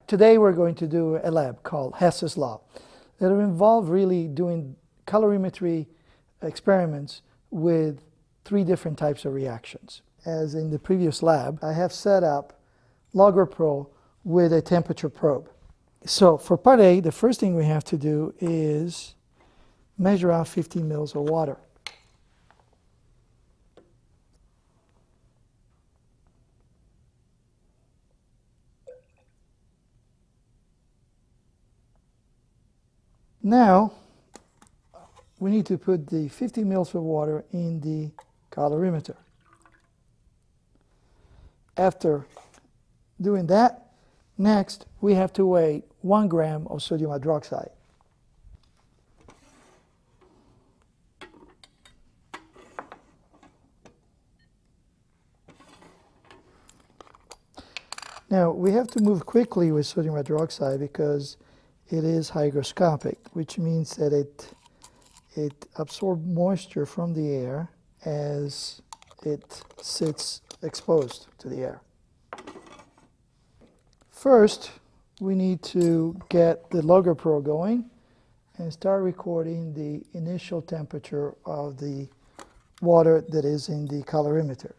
Today we're going to do a lab called Hess's Law that will involve really doing calorimetry experiments with 3 different types of reactions. As in the previous lab, I have set up Logger Pro with a temperature probe. So for part A, the first thing we have to do is measure out 50 mils of water. Now, we need to put the 50 mils of water in the calorimeter. After doing that, next we have to weigh 1 gram of sodium hydroxide. Now, we have to move quickly with sodium hydroxide because it is hygroscopic, which means that it absorbs moisture from the air as it sits exposed to the air. First, we need to get the Logger Pro going and start recording the initial temperature of the water that is in the calorimeter.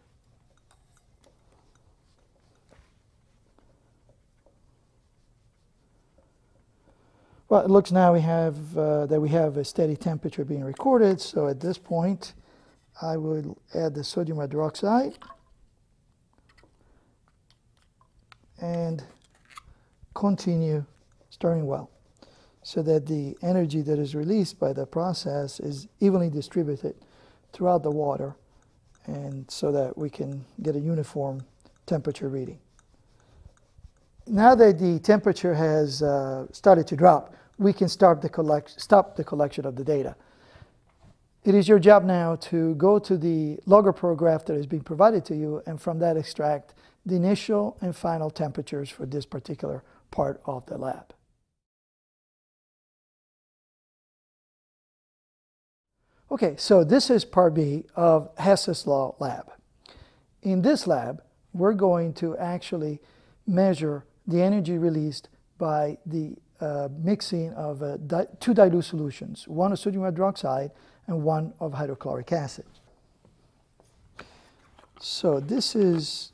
Well, it looks now we have a steady temperature being recorded, so at this point I will add the sodium hydroxide and continue stirring well so that the energy that is released by the process is evenly distributed throughout the water and so that we can get a uniform temperature reading. Now that the temperature has started to drop, we can stop the collection of the data. It is your job now to go to the Logger Pro graph that is being provided to you and from that extract the initial and final temperatures for this particular part of the lab. Okay, so this is part B of Hess's Law lab. In this lab, we're going to actually measure the energy released by the mixing of 2 dilute solutions, one of sodium hydroxide and one of hydrochloric acid. So this is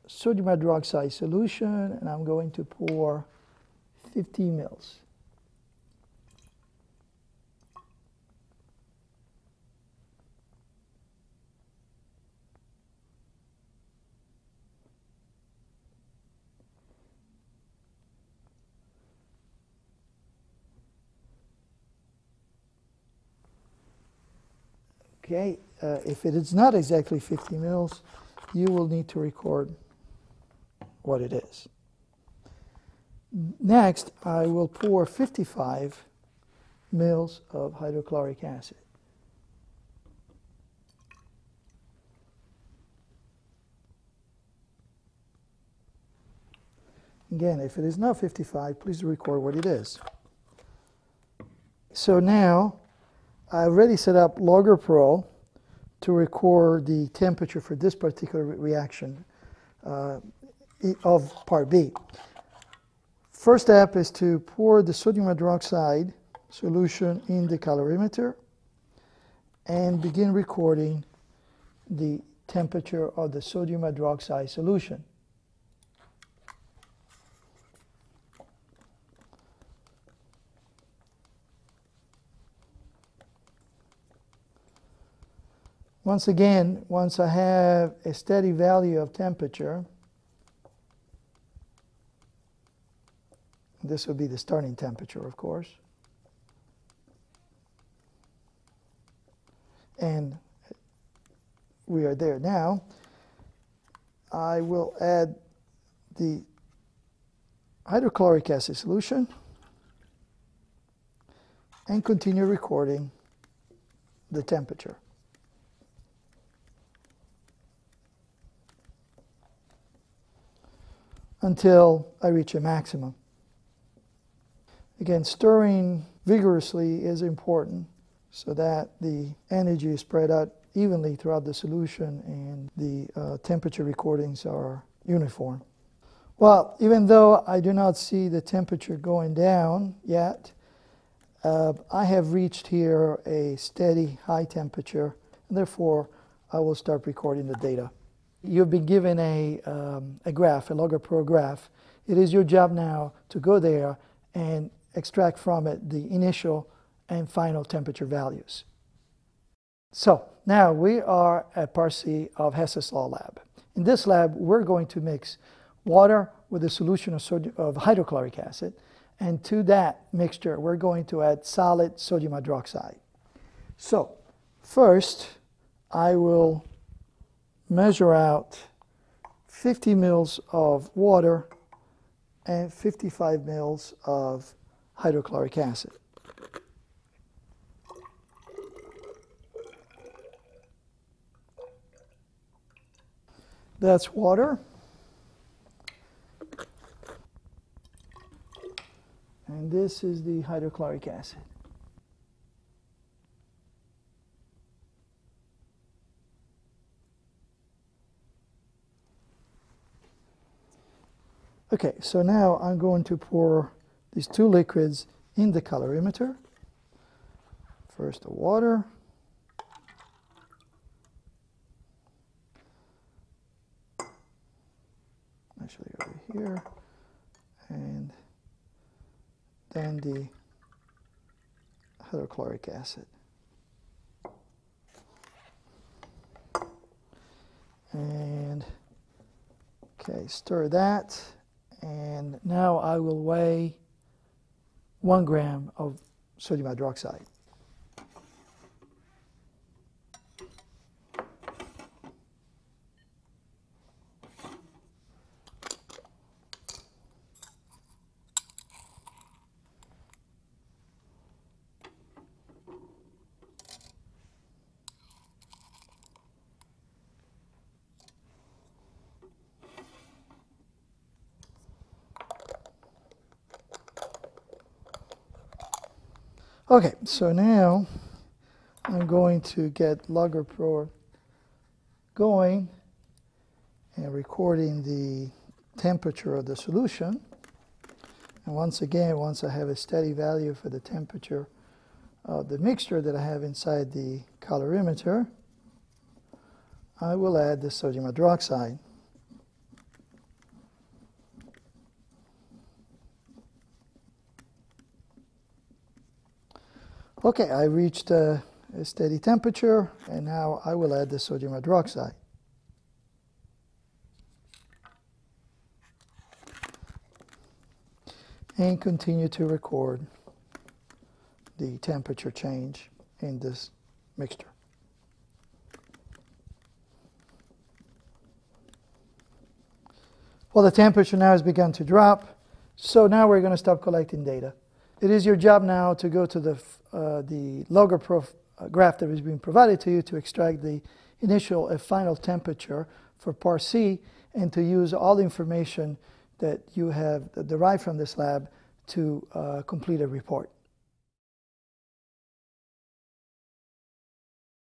sodium hydroxide solution, and I'm going to pour 50 mils. Okay, if it is not exactly 50 mils, you will need to record what it is. Next, I will pour 55 mils of hydrochloric acid. Again, if it is not 55, please record what it is. So now, I already set up Logger Pro to record the temperature for this particular reaction of part B. First step is to pour the sodium hydroxide solution in the calorimeter and begin recording the temperature of the sodium hydroxide solution. Once again, once I have a steady value of temperature, this will be the starting temperature, of course, and we are there now, I will add the hydrochloric acid solution and continue recording the temperature until I reach a maximum. Again, stirring vigorously is important so that the energy is spread out evenly throughout the solution and the temperature recordings are uniform. Well, even though I do not see the temperature going down yet, I have reached here a steady high temperature, and therefore I will start recording the data. You've been given a graph, a LoggerPro graph. It is your job now to go there and extract from it the initial and final temperature values. So now we are at Part C of Hess's Law Lab. In this lab, we're going to mix water with a solution of hydrochloric acid, and to that mixture we're going to add solid sodium hydroxide. So first I will measure out 50 mils of water and 55 mils of hydrochloric acid. That's water. And this is the hydrochloric acid. Okay, so now I'm going to pour these two liquids in the colorimeter. First the water. Actually over here. And then the hydrochloric acid. And okay, stir that. And now I will weigh 1 gram of sodium hydroxide. Okay, so now I'm going to get LoggerPro going and recording the temperature of the solution. And once again, once I have a steady value for the temperature of the mixture that I have inside the colorimeter, I will add the sodium hydroxide. Okay, I reached a steady temperature, and now I will add the sodium hydroxide. And continue to record the temperature change in this mixture. Well, the temperature now has begun to drop, so now we're going to stop collecting data. It is your job now to go to the LoggerPro graph that has been provided to you to extract the initial and final temperature for Part C, and to use all the information that you have derived from this lab to complete a report.